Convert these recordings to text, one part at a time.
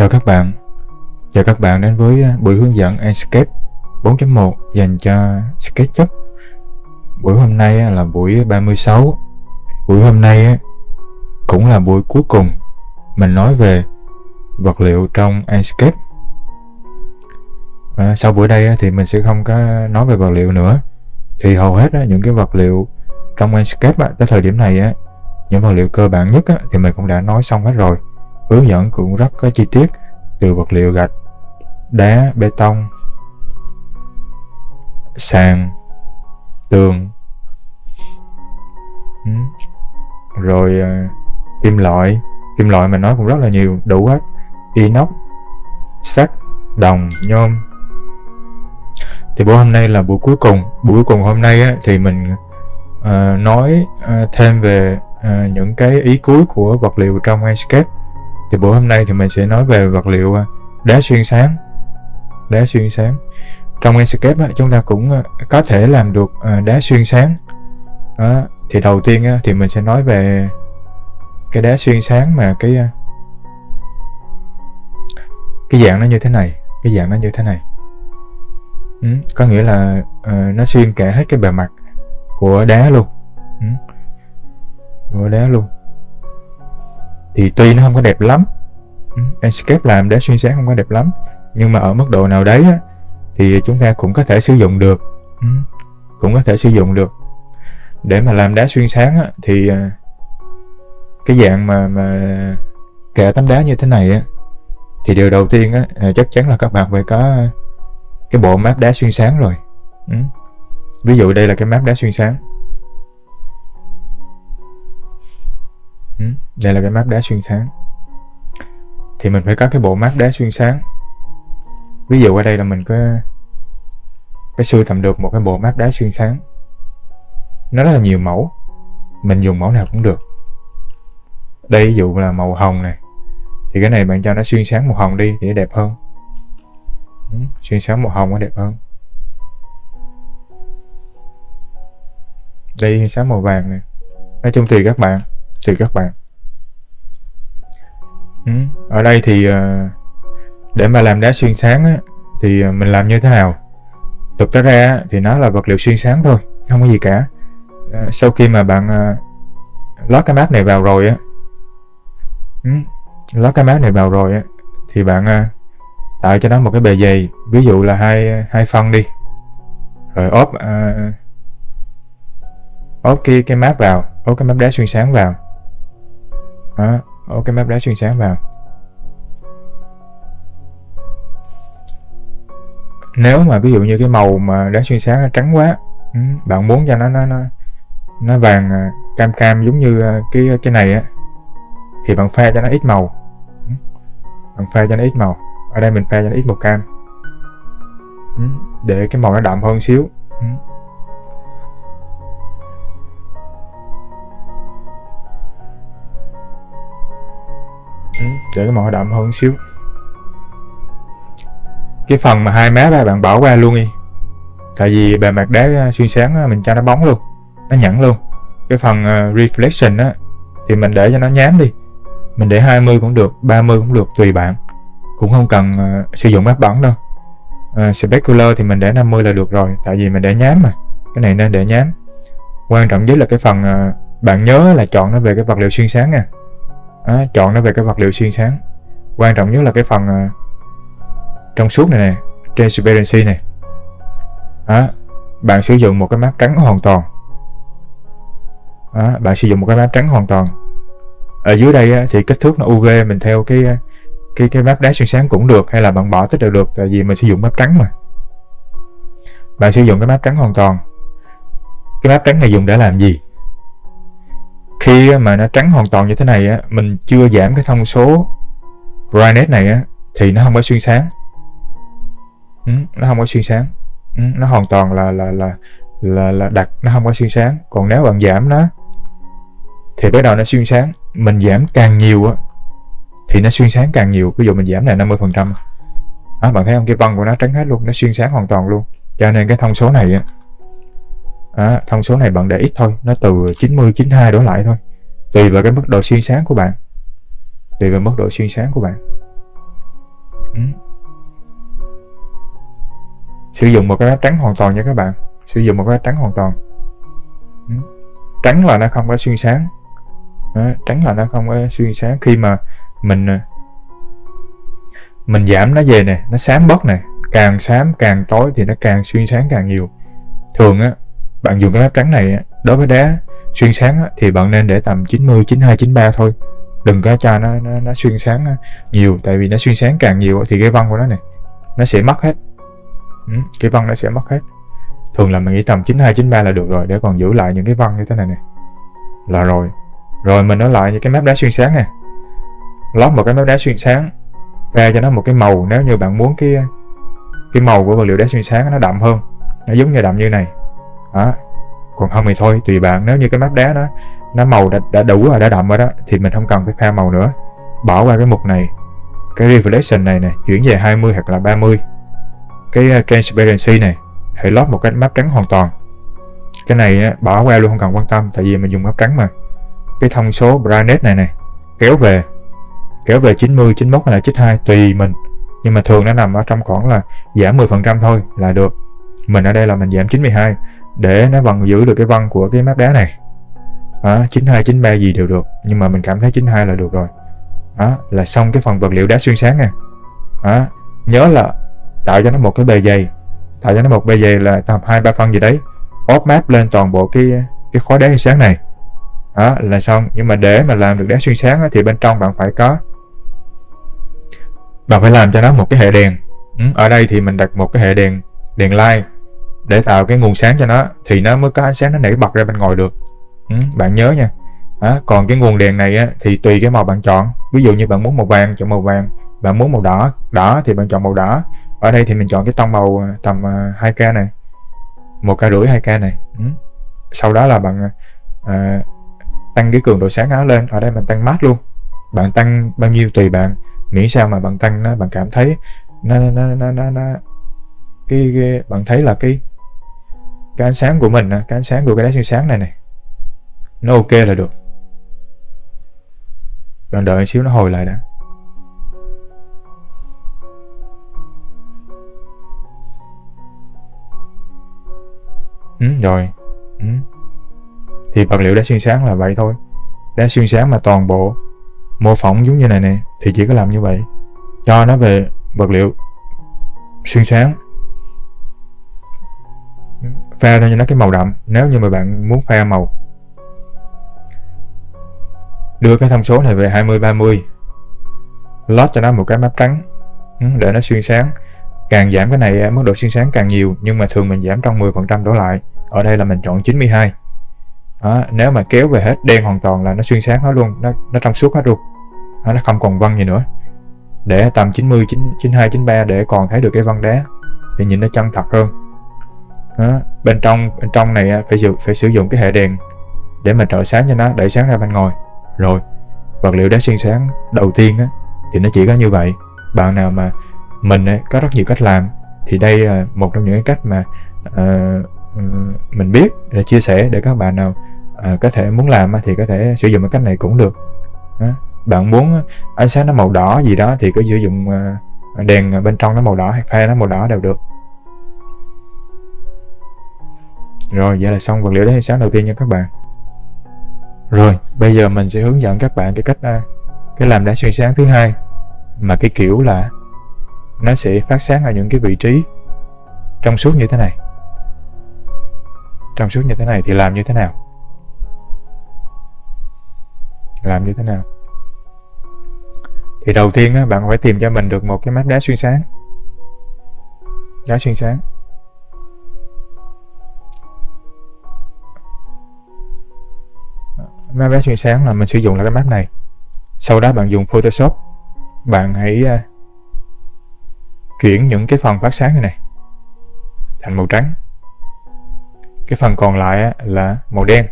Chào các bạn đến với buổi hướng dẫn Enscape 4.1 dành cho SketchUp. Buổi hôm nay là buổi 36. Buổi hôm nay cũng là buổi cuối cùng mình nói về vật liệu trong Enscape. Sau buổi đây thì mình sẽ không có nói về vật liệu nữa. Thì hầu hết những cái vật liệu trong Enscape tới thời điểm này, những vật liệu cơ bản nhất thì mình cũng đã nói xong hết rồi. Hướng dẫn cũng rất có chi tiết, từ vật liệu gạch, đá, bê tông, sàn, tường, rồi kim loại mình nói cũng rất là nhiều, đủ hết, inox, sắt, đồng, nhôm. Thì buổi hôm nay là buổi cuối cùng hôm nay thì mình nói thêm về những cái ý cuối của vật liệu trong Enscape. Thì buổi hôm nay thì mình sẽ nói về vật liệu đá xuyên sáng. Trong Enscape chúng ta cũng có thể làm được đá xuyên sáng. Thì đầu tiên thì mình sẽ nói về cái đá xuyên sáng mà cái dạng nó như thế này. Có nghĩa là nó xuyên cả hết cái bề mặt của đá luôn. Thì tuy nó không có đẹp lắm, Enscape làm đá xuyên sáng không có đẹp lắm, nhưng mà ở mức độ nào đấy thì chúng ta cũng có thể sử dụng được. Để mà làm đá xuyên sáng thì cái dạng mà kệ tấm đá như thế này thì điều đầu tiên chắc chắn là các bạn phải có cái bộ map đá xuyên sáng rồi. Ví dụ đây là cái map đá xuyên sáng. Đây là cái map đá xuyên sáng. Thì mình phải có cái bộ map đá xuyên sáng. Ví dụ ở đây là mình có cái sưu tầm được một cái bộ map đá xuyên sáng. Nó rất là nhiều mẫu, mình dùng mẫu nào cũng được. Đây ví dụ là màu hồng này, thì cái này bạn cho nó xuyên sáng màu hồng đi thì nó đẹp hơn. Xuyên sáng màu hồng nó đẹp hơn. Đây xuyên sáng màu vàng này. Nói chung tùy các bạn. Ở đây thì để mà làm đá xuyên sáng thì mình làm như thế nào? Thực tế ra thì nó là vật liệu xuyên sáng thôi, không có gì cả. Sau khi mà bạn lót cái map này vào rồi thì bạn tạo cho nó một cái bề dày, ví dụ là hai phân đi, rồi ốp cái map vào, ốp cái map đá xuyên sáng vào. ốp cái map đá xuyên sáng vào. Nếu mà ví dụ như cái màu mà đá xuyên sáng nó trắng quá, bạn muốn cho nó vàng cam giống như cái này thì bạn pha cho nó ít màu. Ở đây mình pha cho nó ít màu cam để cái màu nó đậm hơn xíu. Để cái màu nó đậm hơn xíu. Cái phần mà hai map bạn bỏ qua luôn đi, tại vì bề mặt đá xuyên sáng mình cho nó bóng luôn, nó nhẵn luôn. Cái phần reflection thì mình để cho nó nhám đi, mình để 20 cũng được, 30 cũng được, tùy bạn, cũng không cần sử dụng map bẩn đâu. Specular thì mình để 50 là được rồi, tại vì mình để nhám mà, cái này nên để nhám. Quan trọng nhất là cái phần bạn nhớ là chọn nó về cái vật liệu xuyên sáng nha. Chọn nó về cái vật liệu xuyên sáng. Quan trọng nhất là cái phần trong suốt này nè, transparency này. Bạn sử dụng một cái map trắng hoàn toàn. Ở dưới đây thì kích thước nó UV mình theo cái map đá xuyên sáng cũng được, hay là bạn bỏ tích đều được, tại vì mình sử dụng map trắng mà. Bạn sử dụng cái map trắng hoàn toàn. Cái map trắng này dùng để làm gì? Khi mà nó trắng hoàn toàn như thế này mình chưa giảm cái thông số brightness này thì nó không có xuyên sáng. Nó hoàn toàn là đặc, nó không có xuyên sáng. Còn nếu bạn giảm nó thì bắt đầu nó xuyên sáng. Mình giảm càng nhiều thì nó xuyên sáng càng nhiều. Ví dụ mình giảm này 50%, bạn thấy không, cái vân của nó trắng hết luôn, nó xuyên sáng hoàn toàn luôn. Cho nên cái thông số này thông số này bạn để ít thôi, nó từ 90, 92 đổ lại thôi, tùy vào cái mức độ xuyên sáng của bạn. Sử dụng một cái map trắng hoàn toàn nha các bạn, sử dụng một cái map trắng hoàn toàn. Trắng là nó không có xuyên sáng. Đó, trắng là nó không có xuyên sáng. Khi mà mình giảm nó về nè, nó xám bớt nè, càng xám càng tối thì nó càng xuyên sáng càng nhiều. Thường á, bạn dùng cái map trắng này đối với đá xuyên sáng á, thì bạn nên để tầm 90, 92, 93 thôi. Đừng có cho nó xuyên sáng nhiều, tại vì nó xuyên sáng càng nhiều thì cái vân của nó này nó sẽ mất hết. Cái vân nó sẽ mất hết. Thường là mình nghĩ tầm 92, 93 là được rồi, để còn giữ lại những cái vân như thế này nè là rồi. Rồi mình nói lại những cái map đá xuyên sáng nè, lót một cái map đá xuyên sáng, pha cho nó một cái màu, nếu như bạn muốn cái màu của vật liệu đá xuyên sáng nó đậm hơn, nó giống như đậm như này đó. Còn không thì thôi, tùy bạn. Nếu như cái map đá nó màu đã đủ rồi, đã đậm rồi đó, thì mình không cần phải pha màu nữa, bỏ qua cái mục này, cái reflection này nè, chuyển về 20 hoặc là 30. Cái transparency này hãy lót một cái map trắng hoàn toàn. Cái này bỏ qua luôn, không cần quan tâm, tại vì mình dùng map trắng mà. Cái thông số brightness này nè, kéo về 90, 91 hay là 92 tùy mình, nhưng mà thường nó nằm ở trong khoảng là giảm 10% thôi là được. Mình ở đây là mình giảm 92 để nó vẫn giữ được cái vân của cái map đá này. 92, 93 gì đều được, nhưng mà mình cảm thấy 92 là được rồi. Đó là xong cái phần vật liệu đá xuyên sáng nè. Nhớ là tạo cho nó một cái bề dày, là tầm 2-3 phân gì đấy, ốp map lên toàn bộ cái khối đá xuyên sáng này. Đó là xong. Nhưng mà để mà làm được đá xuyên sáng thì bên trong bạn phải làm cho nó một cái hệ đèn. Ở đây thì mình đặt một cái hệ đèn light để tạo cái nguồn sáng cho nó, thì nó mới có ánh sáng nó nảy bật ra bên ngoài được. Bạn nhớ nha. Còn cái nguồn đèn này thì tùy cái màu bạn chọn. Ví dụ như bạn muốn màu vàng, chọn màu vàng. Bạn muốn màu đỏ thì bạn chọn màu đỏ. Ở đây thì mình chọn cái tông màu tầm 2K này, 1,5K 2K này. Sau đó là bạn tăng cái cường độ sáng nó lên. Ở đây mình tăng mát luôn, bạn tăng bao nhiêu tùy bạn, miễn sao mà bạn tăng nó, bạn cảm thấy nó bạn thấy là cái ánh sáng của mình, cái ánh sáng của cái đá xuyên sáng này nó ok là được. Bạn đợi một xíu nó hồi lại đã. Rồi. Thì vật liệu đá xuyên sáng là vậy thôi. Đá xuyên sáng mà toàn bộ mô phỏng giống như này nè thì chỉ có làm như vậy, cho nó về vật liệu xuyên sáng, pha cho nó cái màu đậm. Nếu như mà bạn muốn pha màu, đưa cái thông số này về 20-30, lót cho nó một cái map trắng để nó xuyên sáng. Càng giảm cái này mức độ xuyên sáng càng nhiều, nhưng mà thường mình giảm trong 10% đổ lại. Ở đây là mình chọn 92. Nếu mà kéo về hết đen hoàn toàn là nó xuyên sáng hết luôn, nó trong suốt hết luôn. Nó không còn vân gì nữa. Để tầm 90, 92, 93 để còn thấy được cái vân đá thì nhìn nó chân thật hơn. Bên trong này phải sử dụng cái hệ đèn để mà trợ sáng cho nó, đẩy sáng ra bên ngoài. Rồi vật liệu đá xuyên sáng đầu tiên thì nó chỉ có như vậy. Bạn nào mà mình có rất nhiều cách làm, thì đây là một trong những cái cách mà mình biết để chia sẻ, để các bạn nào có thể muốn làm thì có thể sử dụng cái cách này cũng được. Bạn muốn ánh sáng nó màu đỏ gì đó thì cứ sử dụng đèn bên trong nó màu đỏ hay pha nó màu đỏ đều được. Rồi vậy là xong vật liệu đá xuyên sáng đầu tiên nha các bạn. Rồi bây giờ mình sẽ hướng dẫn các bạn cái cách cái làm đá xuyên sáng thứ hai, mà cái kiểu là nó sẽ phát sáng ở những cái vị trí trong suốt như thế này. Trong suốt như thế này thì làm như thế nào? Thì đầu tiên bạn phải tìm cho mình được một cái map đá xuyên sáng. Map đá xuyên sáng là mình sử dụng là cái map này. Sau đó bạn dùng Photoshop, bạn hãy chuyển những cái phần phát sáng này thành màu trắng. Cái phần còn lại là màu đen.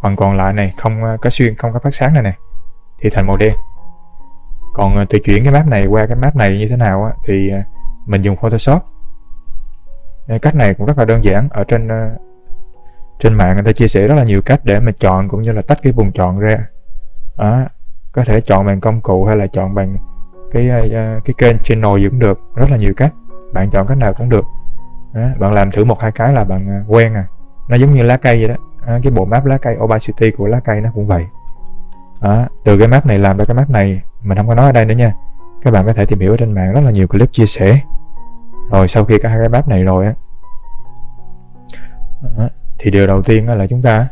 Phần còn lại này không có phát sáng này thì thành màu đen. Còn từ chuyển cái map này qua cái map này như thế nào thì mình dùng Photoshop. Cách này cũng rất là đơn giản. Ở trên mạng người ta chia sẻ rất là nhiều cách để mà chọn cũng như là tách cái vùng chọn ra. Có thể chọn bằng công cụ hay là chọn bằng cái kênh channel gì cũng được, rất là nhiều cách, bạn chọn cách nào cũng được. Đó, bạn làm thử 1-2 cái là bạn quen à. Nó giống như lá cây vậy đó. Cái bộ map lá cây, opacity của lá cây nó cũng vậy. Đó, từ cái map này làm ra cái map này mình không có nói ở đây nữa nha, các bạn có thể tìm hiểu ở trên mạng, rất là nhiều clip chia sẻ. Rồi sau khi có hai cái map này rồi á, thì điều đầu tiên là chúng ta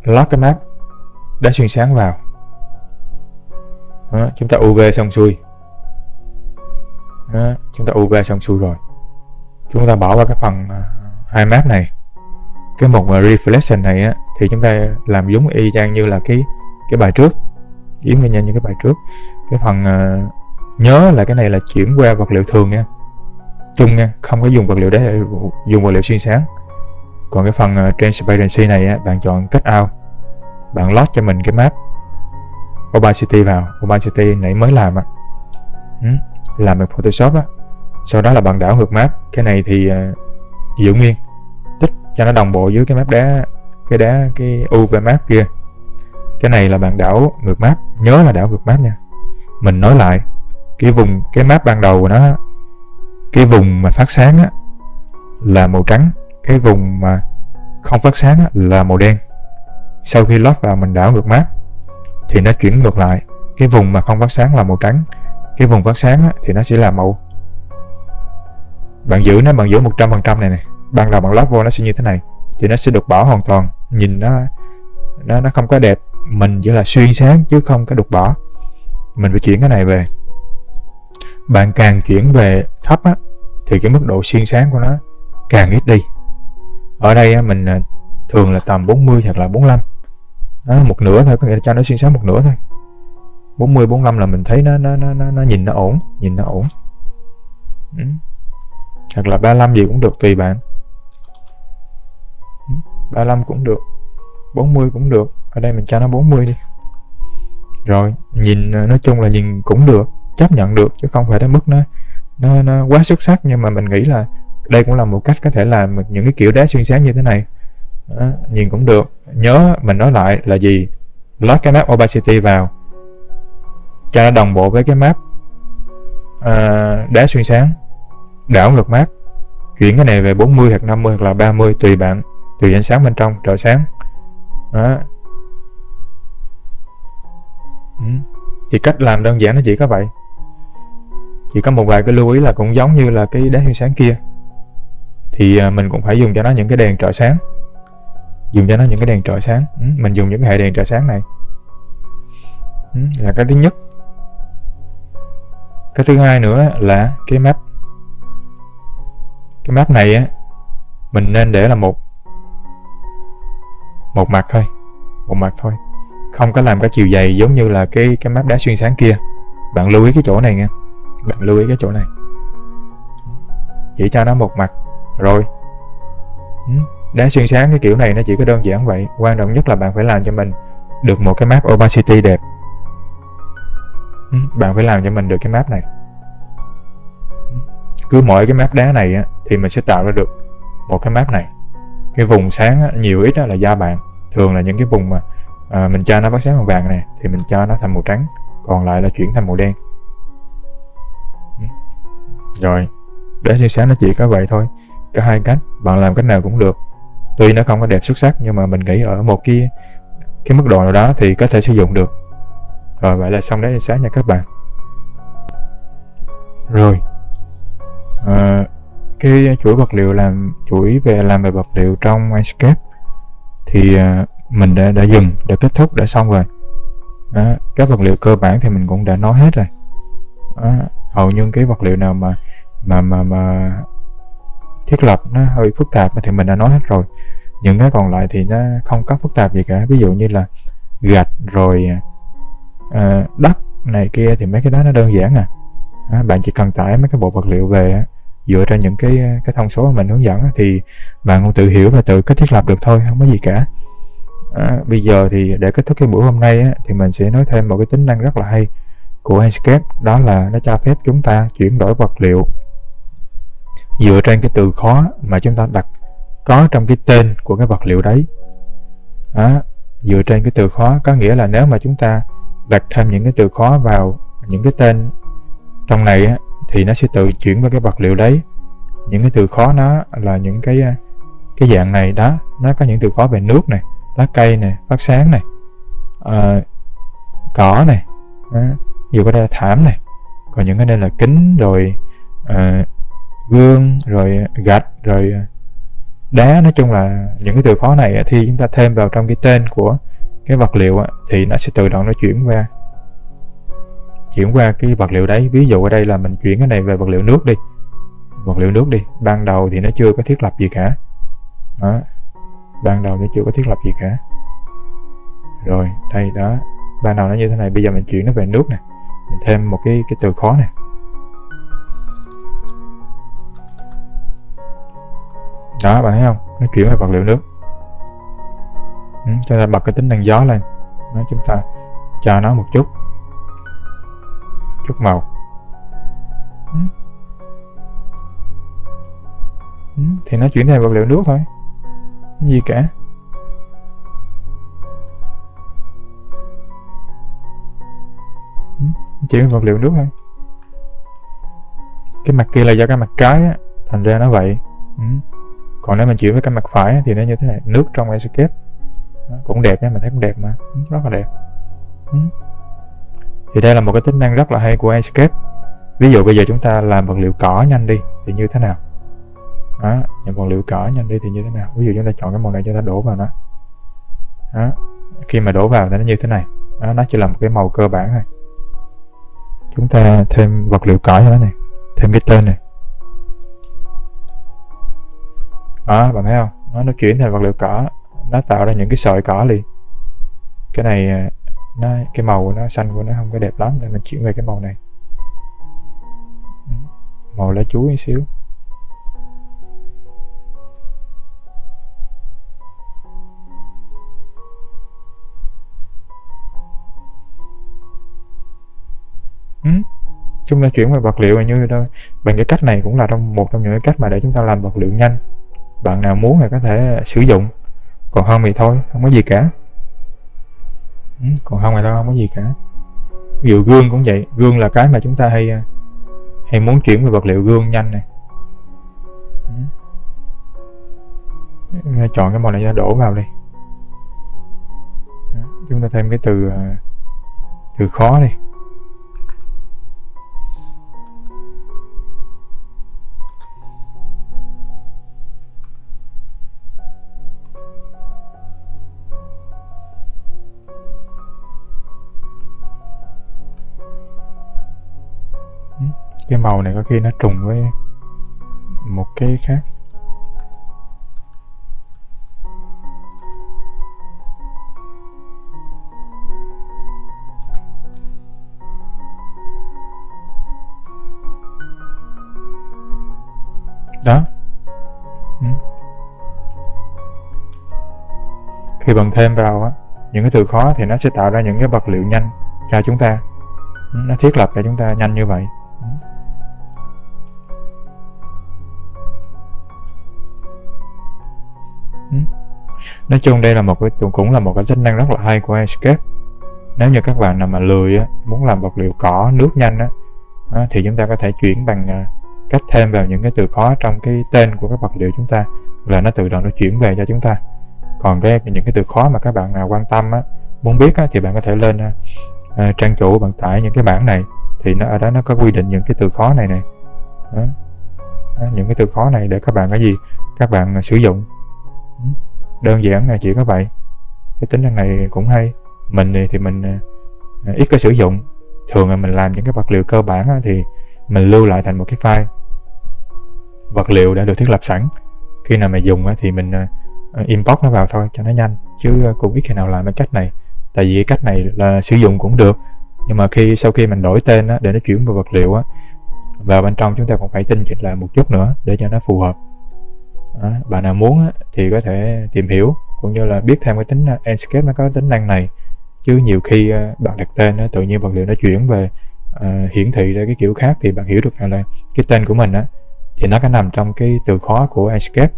load cái map đá xuyên sáng vào. Đó, chúng ta UV xong xuôi. Đó, chúng ta UV xong xuôi rồi, chúng ta bỏ qua cái phần hai map này. Cái mục reflection này á, thì chúng ta làm giống y chang như là cái bài trước, giống như cái bài trước. Cái phần nhớ là cái này là chuyển qua vật liệu thường nha, chung nha, không có dùng vật liệu để dùng vật liệu xuyên sáng. Còn cái phần transparency này á, bạn chọn cut out, bạn load cho mình cái map opacity vào. Opacity nãy mới làm á, làm bằng Photoshop á. Sau đó là bạn đảo ngược map. Cái này thì giữ nguyên, tích cho nó đồng bộ với cái map đá, cái UV map kia. Cái này là bạn đảo ngược map, nhớ là đảo ngược map nha. Mình nói lại, cái map ban đầu của nó, cái vùng mà phát sáng á là màu trắng, cái vùng mà không phát sáng á là màu đen. Sau khi load vào mình đảo ngược map thì nó chuyển ngược lại, cái vùng mà không phát sáng là màu trắng, cái vùng phát sáng á, thì nó sẽ là màu. Bạn giữ 100% này. Ban đầu bạn load vô nó sẽ như thế này, thì nó sẽ được bỏ hoàn toàn, nhìn nó không có đẹp. Mình chỉ là xuyên sáng chứ không có đục bỏ. Mình phải chuyển cái này về. Bạn càng chuyển về thấp á, thì cái mức độ xuyên sáng của nó càng ít đi. Ở đây á, mình thường là tầm 40 hoặc là 45. Đó, một nửa thôi, có nghĩa là cho nó xuyên sáng một nửa thôi. 40 45 là mình thấy nó nhìn nó ổn. Hoặc là 35 gì cũng được, tùy bạn. 35 cũng được, 40 cũng được. Ở đây mình cho nó 40 đi. Rồi, nhìn nói chung là nhìn cũng được, chấp nhận được, chứ không phải đến mức nó quá xuất sắc. Nhưng mà mình nghĩ là đây cũng là một cách có thể làm những cái kiểu đá xuyên sáng như thế này. Đó, nhìn cũng được. Nhớ mình nói lại là gì? Load cái map opacity vào cho nó đồng bộ với cái map đá xuyên sáng, đảo ngược map, chuyển cái này về 40 hoặc 50 hoặc là 30 tùy bạn, tùy ánh sáng bên trong trợ sáng. Đó. Thì cách làm đơn giản nó chỉ có vậy. Chỉ có một vài cái lưu ý là cũng giống như là cái đá xuyên sáng kia, thì mình cũng phải dùng cho nó những cái đèn trợ sáng. Mình dùng những cái hệ đèn trợ sáng này là cái thứ nhất. Cái thứ hai nữa là cái map này á, mình nên để là một mặt thôi, không có làm cái chiều dày giống như là cái map đá xuyên sáng kia. Bạn lưu ý cái chỗ này nha, chỉ cho nó một mặt rồi. Đá xuyên sáng cái kiểu này nó chỉ có đơn giản vậy. Quan trọng nhất là bạn phải làm cho mình được một cái map opacity đẹp. Bạn phải làm cho mình được cái map này. Cứ mỗi cái map đá này á, thì mình sẽ tạo ra được một cái map này. Cái vùng sáng á, nhiều ít là do bạn. Thường là những cái vùng mà mình cho nó phát sáng màu vàng này thì mình cho nó thành màu trắng, còn lại là chuyển thành màu đen. Rồi, đá xuyên sáng nó chỉ có vậy thôi. Có hai cách, bạn làm cách nào cũng được. Tuy nó không có đẹp xuất sắc, nhưng mà mình nghĩ ở một cái mức độ nào đó thì có thể sử dụng được. Rồi, vậy là xong đá xuyên sáng nha các bạn. Rồi, cái chuỗi vật liệu làm về vật liệu trong Inkscape thì mình đã kết thúc, đã xong rồi. Đó, các vật liệu cơ bản thì mình cũng đã nói hết rồi. Đó, hầu như cái vật liệu nào mà thiết lập nó hơi phức tạp thì mình đã nói hết rồi. Những cái còn lại thì nó không có phức tạp gì cả. Ví dụ như là gạch rồi đất này kia thì mấy cái đó nó đơn giản à. Bạn chỉ cần tải mấy cái bộ vật liệu về, dựa trên những cái thông số mà mình hướng dẫn thì bạn cũng tự hiểu và tự cách thiết lập được thôi, không có gì cả. Bây giờ thì để kết thúc cái buổi hôm nay thì mình sẽ nói thêm một cái tính năng rất là hay của Inkscape, đó là nó cho phép chúng ta chuyển đổi vật liệu dựa trên cái từ khóa mà chúng ta đặt có trong cái tên của cái vật liệu đấy. Dựa trên cái từ khóa, có nghĩa là nếu mà chúng ta đặt thêm những cái từ khóa vào những cái tên trong này á, thì nó sẽ tự chuyển vào cái vật liệu đấy. Những cái từ khóa nó là những cái dạng này đó, nó có những từ khóa về nước này, lá cây này, phát sáng này, cỏ này, ví dụ có đây là thảm này, còn những cái đây là kính, rồi gương, rồi gạch, rồi đá. Nói chung là những cái từ khóa này thì chúng ta thêm vào trong cái tên của cái vật liệu thì nó sẽ tự động nó chuyển qua cái vật liệu đấy. Ví dụ ở đây là mình chuyển cái này về vật liệu nước đi. Ban đầu thì nó chưa có thiết lập gì cả đó. Rồi đây đó, ban đầu nó như thế này, bây giờ mình chuyển nó về nước này, mình thêm một cái từ khóa này. Đó, bạn thấy không, nó chuyển về vật liệu nước. Chúng ta bật cái tính năng gió lên đó, chúng ta cho nó một chút màu. Thì nó chuyển thành vật liệu nước thôi, không gì cả. Chuyển vật liệu nước thôi. Cái mặt kia là do cái mặt trái á, thành ra nó vậy. Còn nếu mình chuyển với cái mặt phải thì nó như thế này, nước trong Enscape. Cũng đẹp nha, mình thấy cũng đẹp mà, rất là đẹp. Thì đây là một cái tính năng rất là hay của Enscape. Ví dụ bây giờ chúng ta làm vật liệu cỏ nhanh đi thì như thế nào đó, những vật liệu cỏ nhanh đi thì như thế nào. Ví dụ chúng ta chọn cái màu này cho ta đổ vào nó đó. Khi mà đổ vào thì nó như thế này đó, nó chỉ là một cái màu cơ bản thôi. Chúng ta thêm vật liệu cỏ cho nó này, thêm cái tên này đó, bạn thấy không, nó chuyển thành vật liệu cỏ, nó tạo ra những cái sợi cỏ liền. Cái này cái màu nó xanh của nó không có đẹp lắm, nên mình chuyển về cái màu này, màu lá chuối một xíu. Chúng ta chuyển về vật liệu như đó. Bằng cái cách này cũng là một trong những cái cách mà để chúng ta làm vật liệu nhanh. Bạn nào muốn thì có thể sử dụng, còn không thì thôi, không có gì cả. Ví dụ gương cũng vậy, gương là cái mà chúng ta hay muốn chuyển về vật liệu gương nhanh này. Chọn cái màu này ra đổ vào đi. Chúng ta thêm cái từ khó đi. Cái màu này có khi nó trùng với một cái khác. Đó. Khi bạn thêm vào những cái từ khó thì nó sẽ tạo ra những cái vật liệu nhanh cho chúng ta. Nó thiết lập cho chúng ta nhanh như vậy. Nói chung đây là cũng là một cái tính năng rất là hay của Enscape. Nếu như các bạn nào mà lười muốn làm vật liệu cỏ nước nhanh thì chúng ta có thể chuyển bằng cách thêm vào những cái từ khóa trong cái tên của các vật liệu chúng ta, là nó tự động nó chuyển về cho chúng ta. Còn những cái từ khóa mà các bạn nào quan tâm muốn biết thì bạn có thể lên trang chủ, bạn tải những cái bản này, thì ở đó nó có quy định những cái từ khóa này đó. Những cái từ khóa này để các bạn sử dụng. Đơn giản là chỉ có vậy. Cái tính năng này cũng hay. Mình thì mình ít có sử dụng. Thường là mình làm những cái vật liệu cơ bản thì mình lưu lại thành một cái file vật liệu đã được thiết lập sẵn. Khi nào mà dùng thì mình import nó vào thôi cho nó nhanh, chứ cũng ít khi nào làm cái cách này. Tại vì cái cách này là sử dụng cũng được, nhưng mà sau khi mình đổi tên để nó chuyển vào vật liệu vào bên trong, chúng ta còn phải tinh chỉnh lại một chút nữa để cho nó phù hợp. Bạn nào muốn thì có thể tìm hiểu cũng như là biết thêm cái tính Enscape nó có tính năng này, chứ nhiều khi bạn đặt tên tự nhiên vật liệu nó chuyển về hiển thị ra cái kiểu khác, thì bạn hiểu được rằng là cái tên của mình thì nó có nằm trong cái từ khóa của Enscape,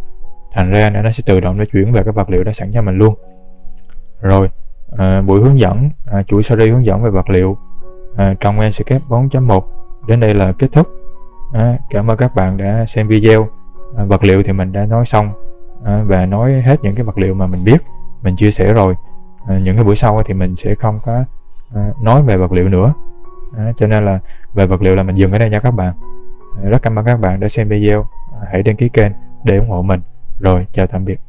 thành ra nó sẽ tự động nó chuyển về cái vật liệu đã sẵn cho mình luôn. Rồi buổi hướng dẫn, chuỗi series hướng dẫn về vật liệu trong Enscape 4.1 đến đây là kết thúc. Cảm ơn các bạn đã xem video. Vật liệu thì mình đã nói xong và nói hết những cái vật liệu mà mình biết, mình chia sẻ rồi. Những cái buổi sau thì mình sẽ không có nói về vật liệu nữa, cho nên là về vật liệu là mình dừng ở đây nha các bạn. Rất cảm ơn các bạn đã xem video. Hãy đăng ký kênh để ủng hộ mình. Rồi, chào tạm biệt.